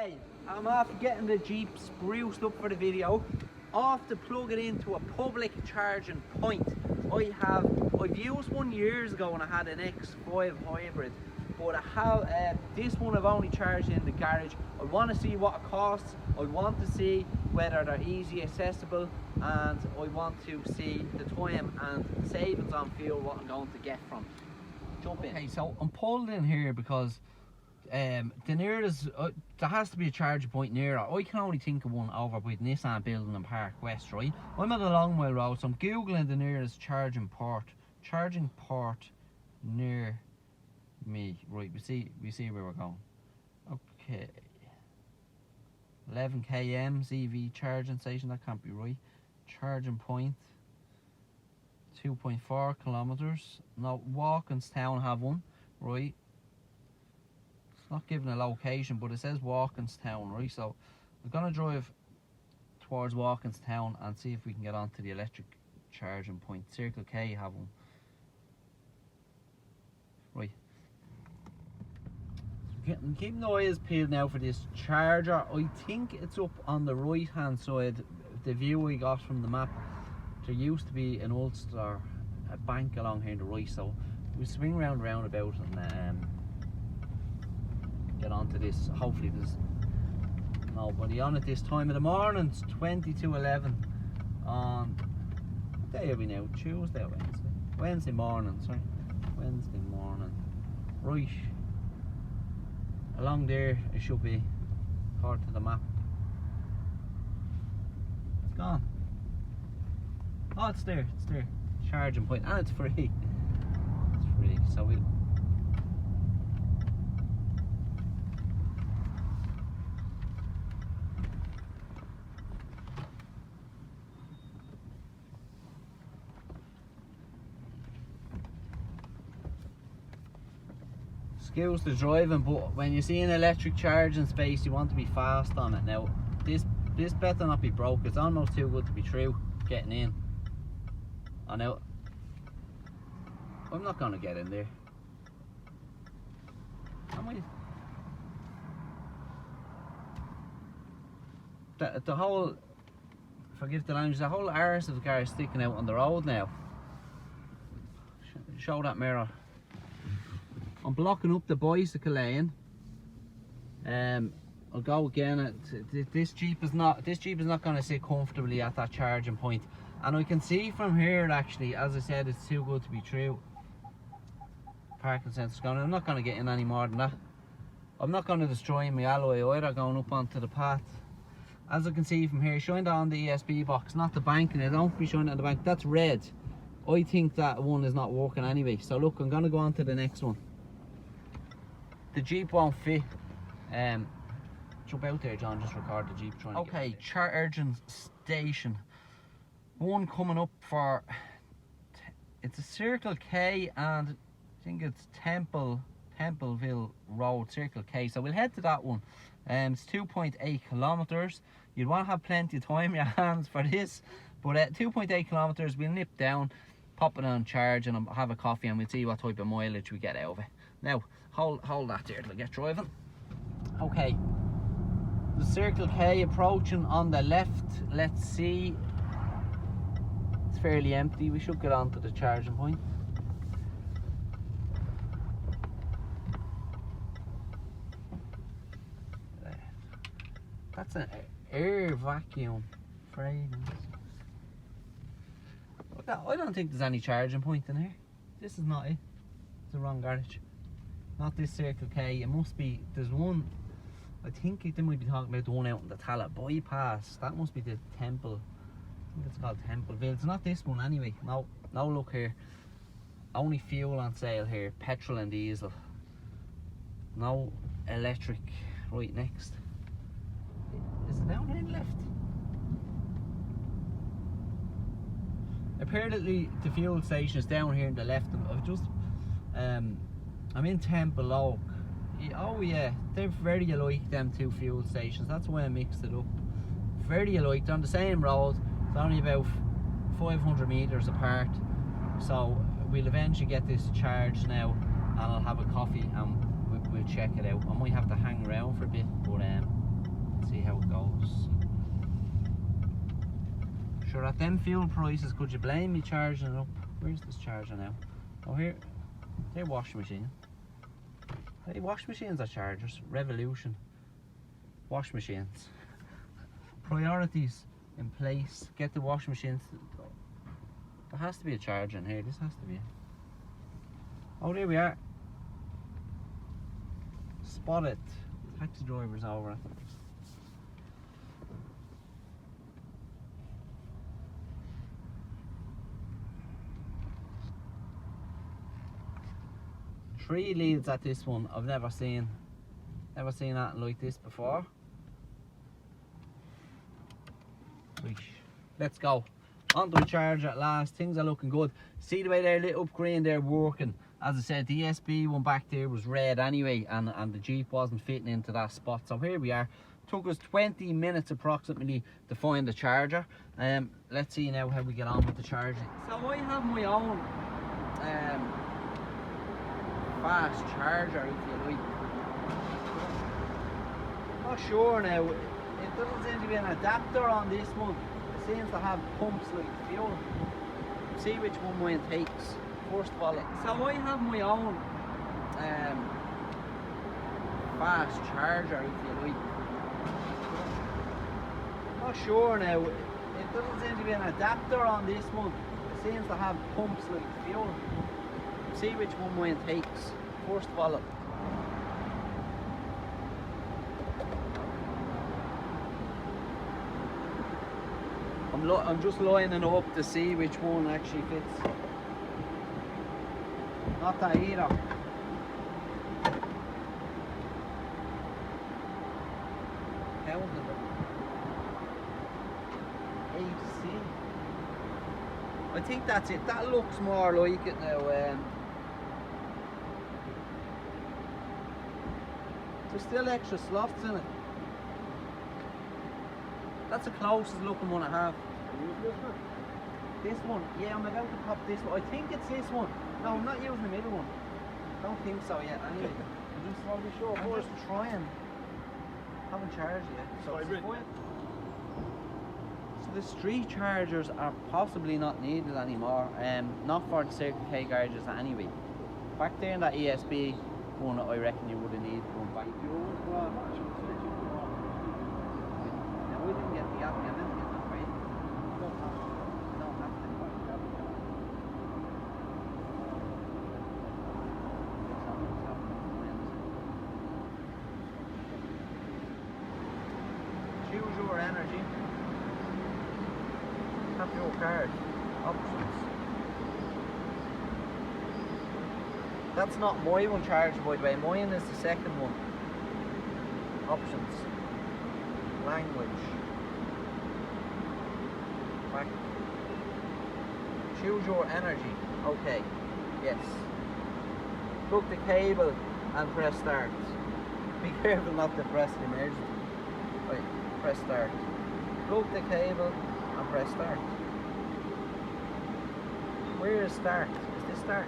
Hey, I'm after getting the Jeep spruced up for the video. Off to plug it into a public charging point. I've used one years ago when I had an X5 hybrid, but I have this one I've only charged in the garage. I want to see what it costs. I want to see whether they're easy accessible, and I want to see the time and savings on fuel what I'm going to get from it. Jump in. Okay, so I'm pulled in here because the nearest there has to be a charging point nearer. I can only think of one over by the Nissan building in Park West, right? I'm at a long mile road, so I'm googling the nearest charging port near me. Right, we see where we're going. Okay, 11 km EV charging station. That can't be right. Charging point 2.4 kilometers. No, Walkinstown have one, right? Not giving a location, but it says Walkinstown, right? So we're gonna drive towards Walkinstown and see if we can get onto the electric charging point. Circle K have one, right? Keep my eyes peeled now for this charger. I think it's up on the right hand side. The view we got from the map, there used to be an Ulster, a bank along here on the right, so we swing round about and get onto this. Hopefully there's nobody on at this time of the morning. It's 20 to 11 on, what day are we now? Tuesday or Wednesday? Wednesday morning, sorry. Wednesday morning. Right. Along there it should be, according to the map. It's gone. Oh, it's there, charging point, and it's free. It's free, so we'll excuse the driving, but when you see an electric charging space, you want to be fast on it. Now, this better not be broke. It's almost too good to be true. Getting in. I know. I'm not gonna get in there. Am I? The whole, forgive the language, the whole arse of the car is sticking out on the road now. Show that mirror. I'm blocking up the bicycle lane. I'll go again. This Jeep is not going to sit comfortably at that charging point, and I can see from here actually, as I said, it's too good to be true. Parking sensor's gone. I'm not going to get in any more than that. I'm not going to destroy my alloy either going up onto the path. As I can see from here, showing that on the ESP box, not the bank, and I don't be showing it on the bank. That's red. I think that one is not working anyway. So look, I'm going to go on to the next one. The Jeep won't fit. Jump out there, John, just record the Jeep trying to get there. Charging station. One coming up for, it's a Circle K, and I think it's Templeville Road, Circle K. So we'll head to that one. It's 2.8 kilometers. You'd want to have plenty of time in your hands for this, but at 2.8 kilometers, we'll nip down, pop it on charge, and have a coffee, and we'll see what type of mileage we get out of it. Now, hold that there till I get driving. Okay, the Circle K approaching on the left. Let's see. It's fairly empty. We should get onto the charging point. That's an air vacuum fragrance. I don't think there's any charging point in here. This is not it. It's the wrong garage. Not this Circle K. It must be, there's one, I think they might be talking about the one out in the Tala bypass. That must be the Temple. I think it's called Templeville. It's not this one anyway. No, look here. Only fuel on sale here. Petrol and diesel. No electric. Right, next. Is it down here on the left? Apparently the fuel station is down here on the left. I've just I'm in Temple Oak. Oh yeah, they're very alike, them two fuel stations. That's why I mixed it up. Very alike. They're on the same road. It's only about 500 meters apart. So we'll eventually get this charged now, and I'll have a coffee and we'll check it out. I might have to hang around for a bit, but Let's see how it goes. Sure, at them fuel prices, could you blame me charging it up? Where's this charger now? Oh, here. They're washing machine. Hey, wash machines are chargers. Revolution. Wash machines. Priorities in place. Get the wash machines. There has to be a charger in here. This has to be. Oh, there we are. Spot it. Taxi driver's over. Three leads at this one. I've never seen anything like this before. Right. Let's go. On to the charger at last. Things are looking good. See the way they're lit up green, they're working. As I said, the ESB one back there was red anyway, and the Jeep wasn't fitting into that spot. So here we are. Took us 20 minutes approximately to find the charger. Let's see now how we get on with the charging. So I have my own fast charger, if you like. Not sure now. It doesn't seem to be an adapter on this one. It seems to have pumps like fuel. See which one mine takes. First of all, so I have my own fast charger, if you like. Not sure now. It doesn't seem to be an adapter on this one. It seems to have pumps like fuel. See which one mine takes. First of all, I'm just lining up to see which one actually fits. Not that either. AC. I think that's it. That looks more like it now. There's still extra slots in it. That's the closest looking one I have. This one? Yeah, I'm about to pop this one. I think it's this one. No, I'm not using the middle one. I don't think so yet. Anyway, I'm just want to be sure. I'm just trying. Haven't charged yet. So the street chargers are possibly not needed anymore. Not for the Circle K garages anyway. Back there in that ESB one, I reckon you would have needed one back. Now we didn't get the app. I didn't get that right. Choose your energy. Tap your card. Options. That's not my one charger, by the way. Mine is the second one. Options. Language. Back. Choose your energy. Okay. Yes. Plug the cable and press start. Be careful not to press the emergency. Right. Press start. Plug the cable and press start. Where is start? Is this start?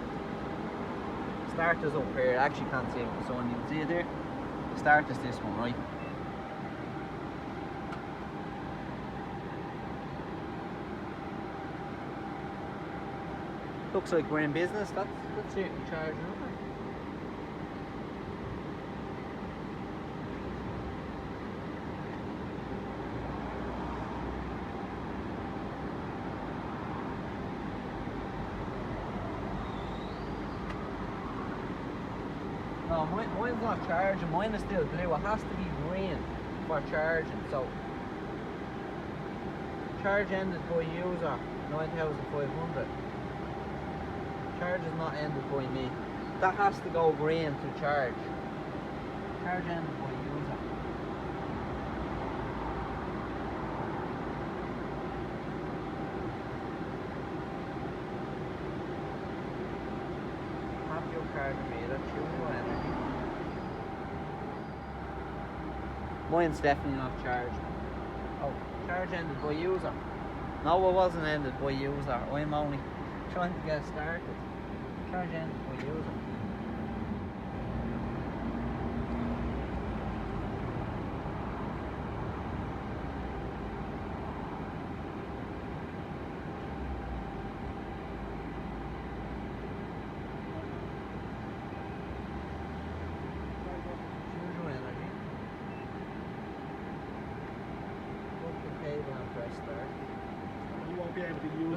Start is up here. I actually can't see it with the sun. You can see it there. Start is this one, right? Looks like we're in business. That's certainly charging up. No, mine's not charging, mine is still blue. It has to be green for charging. So, charge ended by user 9,500. Charge is not ended by me. That has to go green to charge. Charge ended by user. Have your card made up, choose your energy. Mine's definitely not charged. Oh, charge ended by user. No, it wasn't ended by user. I'm only trying to get started. Charge ended by user.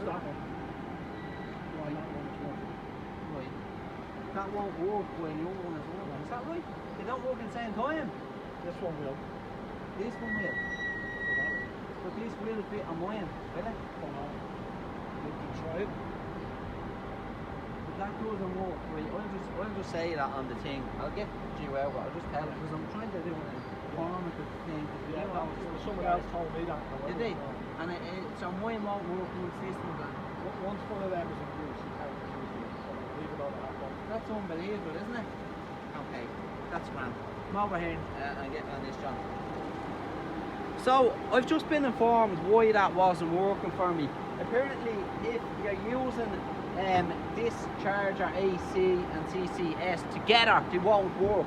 that one. Right. That one's working. Right. That won't work when the other one is on. Is that right? They don't work at the same time. This one will. This one will. But this will fit on mine, will it? Come on. You can try it. But that doesn't work, right? I'll just say that on the thing. I'll get you out, I'll just tell it because I'm trying to do an informative thing. Yeah, someone else told me that. Did they? And so mine won't work in the system then. Once one of them is in use, you can't use it. So leave it on that one. That's unbelievable, isn't it? Okay, that's grand. Come over here and get on this, John. So, I've just been informed why that wasn't working for me. Apparently, if you're using this charger AC and CCS together, they won't work.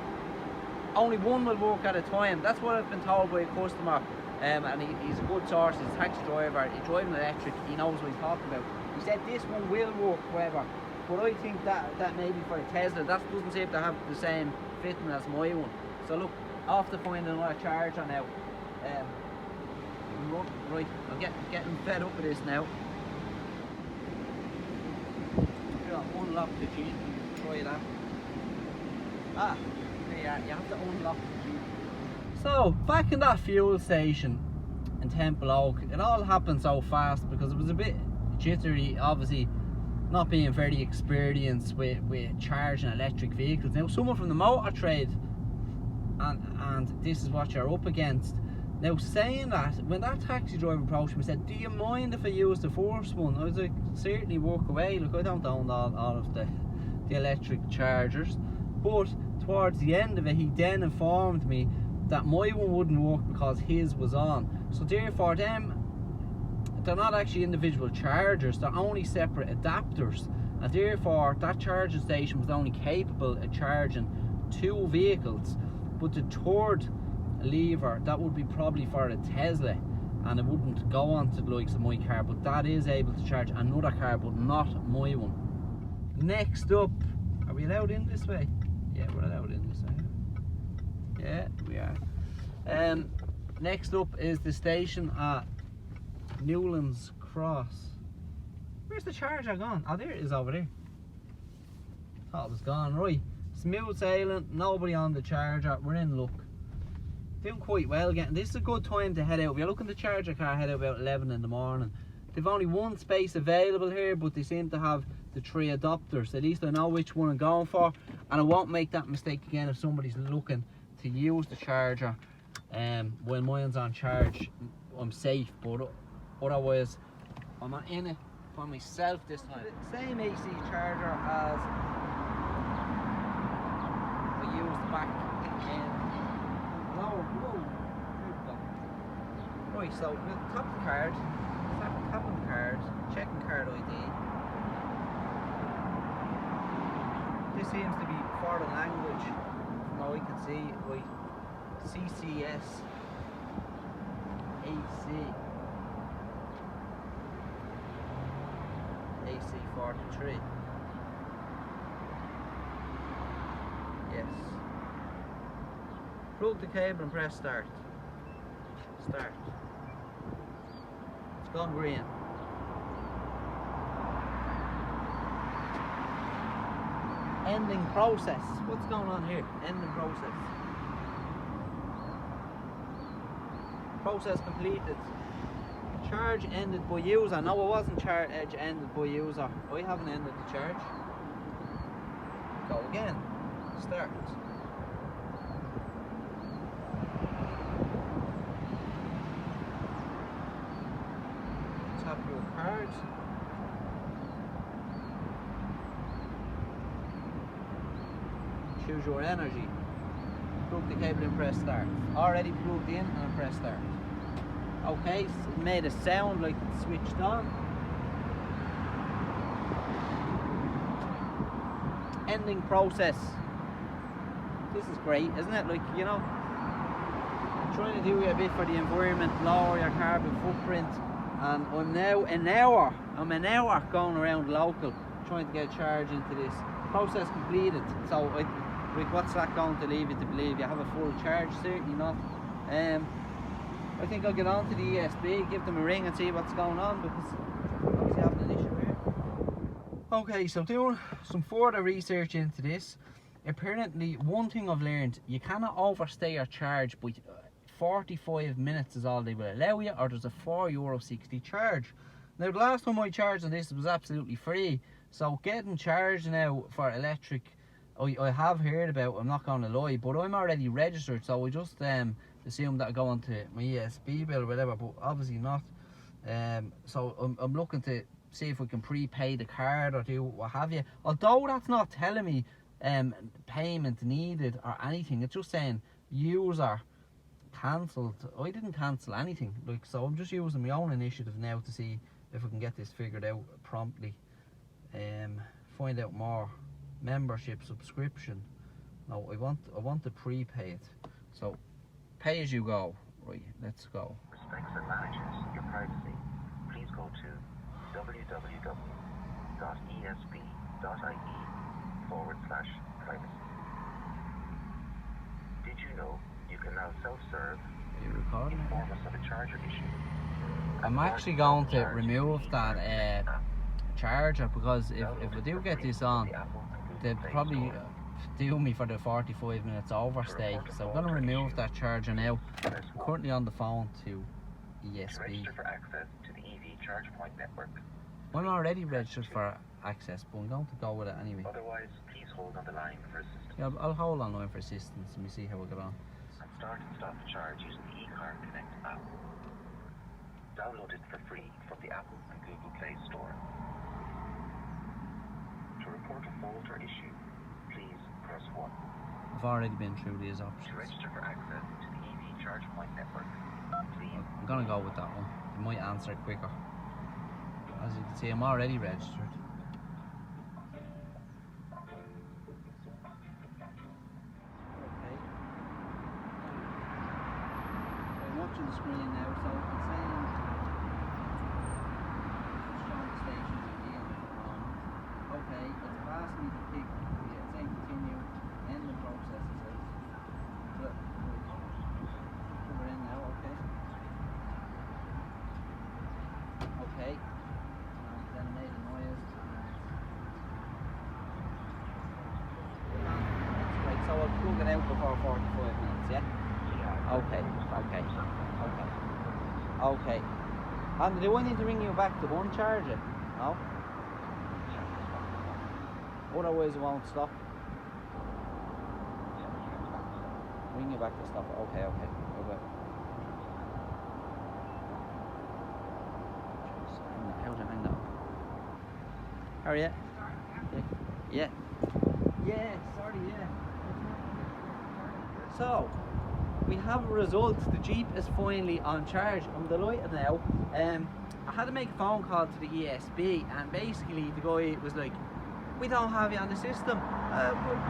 Only one will work at a time. That's what I've been told by a customer. And he's a good source, he's a taxi driver, he's driving electric, he knows what he's talking about. He said this one will work forever. But I think that maybe for a Tesla, that doesn't seem to have the same fitting as my one. So look, off to find another charger now. Right, I'm getting fed up with this now. Unlock the Jeep and try that. Ah, yeah, you have to unlock the Jeep. So, back in that fuel station in Temple Oak, it all happened so fast because it was a bit jittery, obviously not being very experienced with charging electric vehicles. Now, someone from the motor trade, and this is what you're up against. Now, saying that, when that taxi driver approached me and said, do you mind if I use the first one? I was like, certainly walk away. Look, I don't own all of the electric chargers. But towards the end of it, he then informed me that my one wouldn't work because his was on. So therefore, they're not actually individual chargers, they're only separate adapters. And therefore, that charging station was only capable of charging 2 vehicles. But the third lever, that would be probably for a Tesla, and it wouldn't go on to the likes of my car, but that is able to charge another car, but not my one. Next up, are we allowed in this way? Yeah, we're allowed in this way. Yeah, we are. Next up is the station at Newlands Cross. Where's the charger gone? Oh, there it is over there. Thought it was gone. Right, smooth sailing, nobody on the charger, we're in luck. Doing quite well getting. This is a good time to head out. If you're looking to charge a car, head out about 11 in the morning. They've only one space available here, but they seem to have the 3 adapters. At least I know which one I'm going for, and I won't make that mistake again if somebody's looking to use the charger. When mine's on charge, I'm safe, but otherwise I'm not in it for myself this time. Same AC charger as I used back in. Right, so we'll tap the card, tapping the card, checking card ID. This seems to be foreign language from what we can see. Right, CCS AC 43. Yes. Plug the cable and press start. Start. It's gone green. Ending process. What's going on here? Ending process. Process completed. Charge ended by user. No, it wasn't charge ended by user. I haven't ended the charge. Go again. Start. Tap your card. Choose your energy. Plug the cable and press start. Already plugged in and press start. Okay, so it made a sound like it switched on. Ending process. This is great, isn't it? Like, you know, trying to do a bit for the environment, lower your carbon footprint. And I'm now an hour going around local trying to get a charge into this. Process completed. So what's that going to leave you to believe? You have a full charge? Certainly not. I think I'll get on to the ESB, give them a ring and see what's going on, because obviously having an issue. Okay, so doing some further research into this, apparently one thing I've learned, you cannot overstay your charge, but 45 minutes is all they will allow you, or there's a €4.60 charge. Now the last time I charged on this, it was absolutely free, so getting charged now for electric, I have heard about, I'm not going to lie, but I'm already registered, so I just assumed that I go onto my ESB bill or whatever, but obviously not. So I'm looking to see if we can prepay the card or do what have you. Although that's not telling me payment needed or anything, it's just saying user cancelled. I didn't cancel anything, like, so I'm just using my own initiative now to see if we can get this figured out promptly. Find out more. Membership, subscription. No, I want to prepay it. So pay as you go. Right, let's go. Respects and manages your privacy. Please go to www.esb.ie/privacy. Did you know you can now self-serve inform us of a charger issue? I'm actually going to remove that charger, because if we do get this on, they'll probably do me for the 45 minutes overstay. So I'm going to remove that charger now. I'm currently on the phone to ESB. Register for access to the EV charge point network. I'm already registered for access, but I'm going to go with it anyway. Otherwise, please hold on the line for assistance. Yeah, I'll hold on line for assistance. Let me see how we get on. And start and stop the charge using the eCar Connect app. Download it for free from the Apple and Google Play Store. To report a fault or issue, please press 1. I've already been through these To options. register for access to the EV charge point network, please. I'm going to go with that one. You might answer it quicker. As you can see, I'm already registered. Okay. I'm watching the screen now, so it's saying showing the stations again. Okay, it's asked me to pick. Yeah, it's saying continue. End the process. It says. So, we're in now. Okay. Okay. Then made a noise. Right, so I'll plug it out before 45 minutes, yeah? Okay. And do I need to ring you back to uncharge it? No? Otherwise it won't stop. Ring you back to stop it. Okay. How's it hang up? How are you? Yeah. Sorry, yeah. So, we have a result. The Jeep is finally on charge. I'm delighted now. I had to make a phone call to the ESB, and basically the guy was like, we don't have you on the system.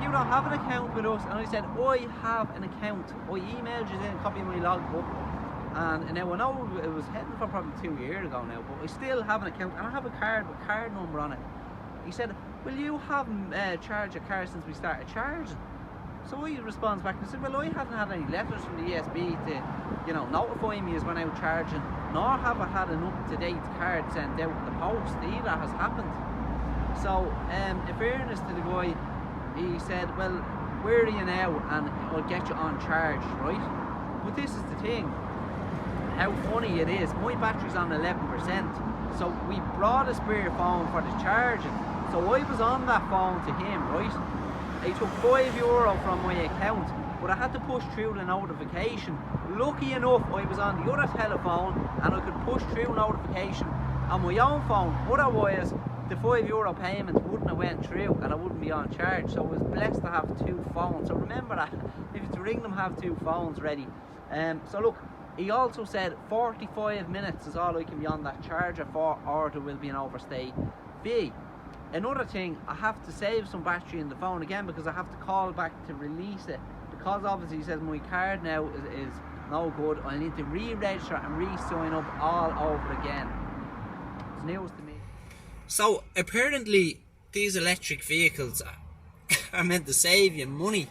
You don't have an account with us. And I said, I have an account. I emailed you in a copy of my logbook. And now I know it was heading for probably 2 years ago now, but I still have an account, and I have a card with card number on it. He said, will you have charged your car since we started charging? So I responds back and said, well, I haven't had any letters from the ESB to, notify me as when out charging, nor have I had an up-to-date card sent out in the post. Either has happened. So, in fairness to the guy, he said, well, where are you now? And I'll get you on charge, right? But this is the thing. How funny it is, my battery's on 11%, so we brought a spare phone for the charging. So I was on that phone to him, right? He took €5 from my account, but I had to push through the notification. Lucky enough, I was on the other telephone and I could push through notification on my own phone. Otherwise, the €5 payment wouldn't have went through and I wouldn't be on charge. So I was blessed to have 2 phones. So remember that, if you ring them, have 2 phones ready. So look, he also said 45 minutes is all I can be on that charger for, or there will be an overstay fee. Another thing, I have to save some battery in the phone again because I have to call back to release it. Because obviously he says my card now is no good. I need to re-register and re-sign up all over again. It's news to me. So apparently these electric vehicles are meant to save you money.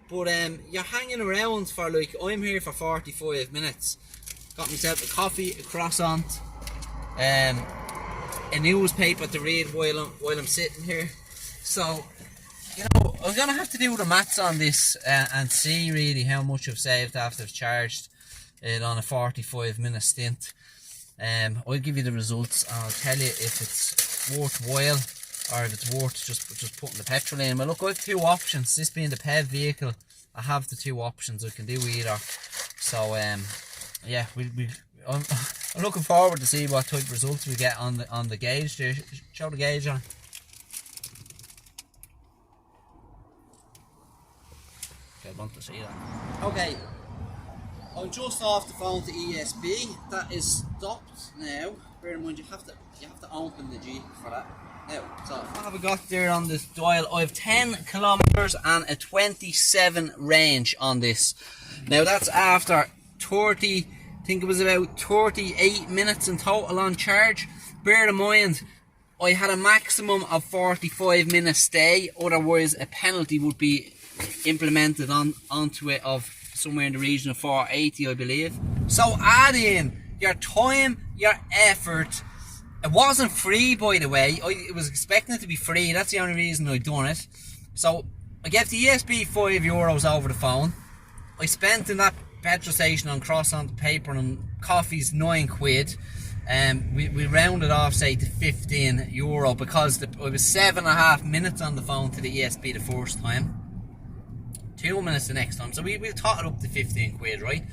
But you're hanging around for, like, I'm here for 45 minutes. Got myself a coffee, a croissant, a newspaper to read while I'm sitting here. So, you know, I'm going to have to do the maths on this and see really how much I've saved after I've charged it on a 45-minute stint. I'll give you the results and I'll tell you if it's worthwhile or if it's worth just putting the petrol in. But look, I have two options. This being the Phev vehicle, I have the two options. I can do either. So yeah, I'm looking forward to see what type of results we get on the gauge there. Show the gauge on. Okay, I want to see that. Okay, I'm just off the phone to ESB. That is stopped now. Bear in mind you have to open the Jeep for that. Now, so what have I got there on this dial? I have 10 kilometers and a 27 range on this. Now that's after 30, I think it was about 38 minutes in total on charge. Bear in mind, I had a maximum of 45 minutes stay, otherwise a penalty would be implemented onto it of somewhere in the region of 480, I believe. So add in your time, your effort. It wasn't free, by the way. I was expecting it to be free. That's the only reason I done it. So I gave the ESB €5 over the phone. I spent in that petrol station on cross on the paper and coffees £9. We rounded off, say, to €15 because I was 7.5 minutes on the phone to the ESB the first time, 2 minutes the next time. So we tot it up to £15, right?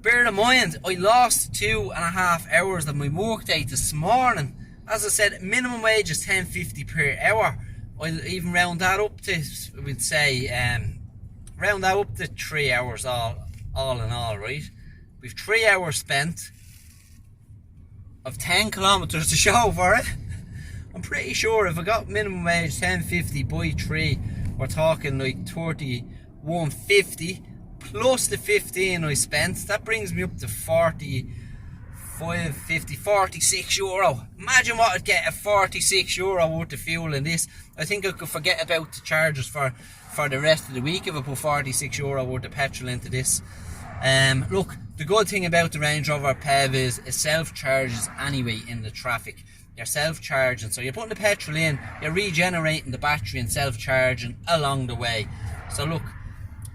Bear in mind, I lost 2.5 hours of my work day this morning. As I said, minimum wage is $10.50 per hour. I'll even round that up to, we'd say, round that up to 3 hours all in all, right? We've 3 hours spent of 10 kilometers to show for it. I'm pretty sure if I got minimum wage $10.50 by 3, we're talking like $31.50 plus the 15 I spent. That brings me up to €45.50, €46. Imagine what I'd get at €46 worth of fuel in this. I think I could forget about the charges for the rest of the week if I put €46 worth of petrol into this. Look, the good thing about the Range Rover Phev is it self-charges anyway in the traffic. You're self-charging, so you're putting the petrol in, you're regenerating the battery and self-charging along the way. So look,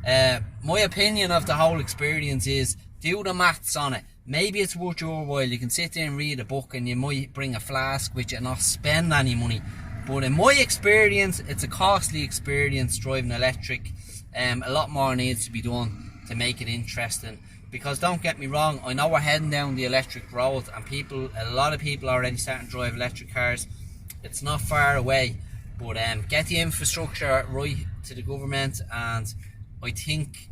my opinion of the whole experience is do the maths on it. Maybe it's worth your while. You can sit there and read a book and you might bring a flask with you and not spend any money. But in my experience, it's a costly experience driving electric. A lot more needs to be done to make it interesting. Because don't get me wrong, I know we're heading down the electric road and a lot of people are already starting to drive electric cars. It's not far away. But get the infrastructure right to the government, and I think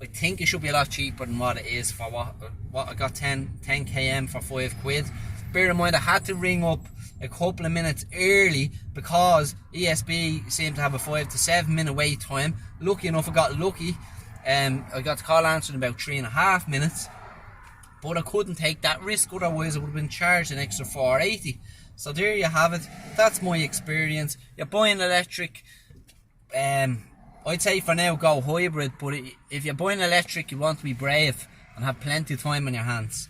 it should be a lot cheaper than what it is for what I got 10 km for £5. Bear in mind, I had to ring up a couple of minutes early because ESB seemed to have a 5 to 7 minute wait time. Lucky enough, I got lucky. I got the call answered in about 3.5 minutes, but I couldn't take that risk, otherwise I would have been charged an extra £4.80. So there you have it. That's my experience. You're buying electric, I'd say for now go hybrid, but if you're buying electric, you want to be brave and have plenty of time on your hands.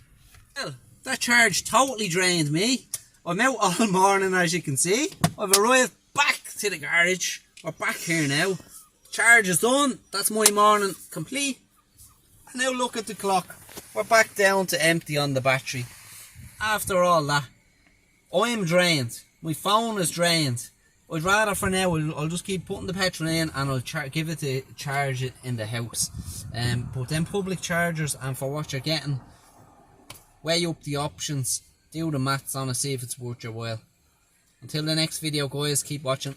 Well, that charge totally drained me. I'm out all morning, as you can see. I've arrived back to the garage. We're back here now. Charge is done. That's my morning complete. And now look at the clock. We're back down to empty on the battery. After all that, I'm drained. My phone is drained. I'd rather for now, I'll just keep putting the petrol in and I'll give it to charge it in the house. But then public chargers, and for what you're getting, weigh up the options, do the maths on it, see if it's worth your while. Until the next video, guys, keep watching.